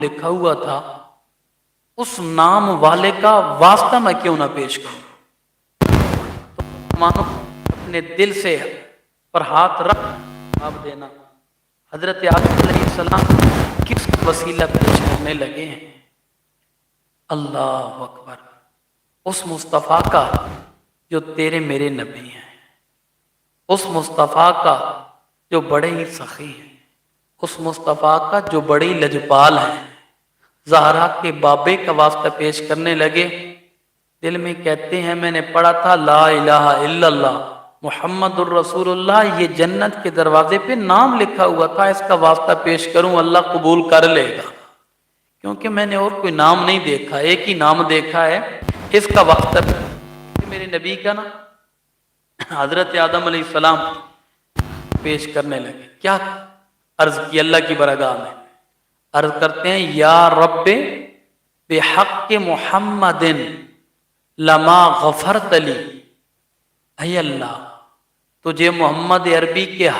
لکھا ہوا تھا اس نام والے کا واسطہ میں کیوں نہ پیش کروں؟ تو مانو اپنے دل سے پر ہاتھ رکھ جواب دینا، حضرت آدم علیہ السلام کس وسیلہ پیش کرنے لگے ہیں؟ اللہ اکبر، اس مصطفیٰ کا جو تیرے میرے نبی ہیں، اس مصطفیٰ کا جو بڑے ہی سخی ہیں، اس مصطفیٰ کا جو بڑی لجپال ہیں، زہرا کے بابے کا واسطہ پیش کرنے لگے۔ دل میں کہتے ہیں میں نے پڑھا تھا لا الہ الا اللہ محمد الرسول اللہ، یہ جنت کے دروازے پہ نام لکھا ہوا تھا، اس کا واسطہ پیش کروں اللہ قبول کر لے گا، کیونکہ میں نے اور کوئی نام نہیں دیکھا، ایک ہی نام دیکھا ہے، اس کا واسطہ میرے نبی کا نا۔ حضرت آدم علیہ السلام پیش کرنے لگے، کیا عرض کی اللہ کی بارگاہ میں؟ عرض کرتے ہیں یا رب بحق محمد لما غفرت لی، اے اللہ تجھے محمد عربی کے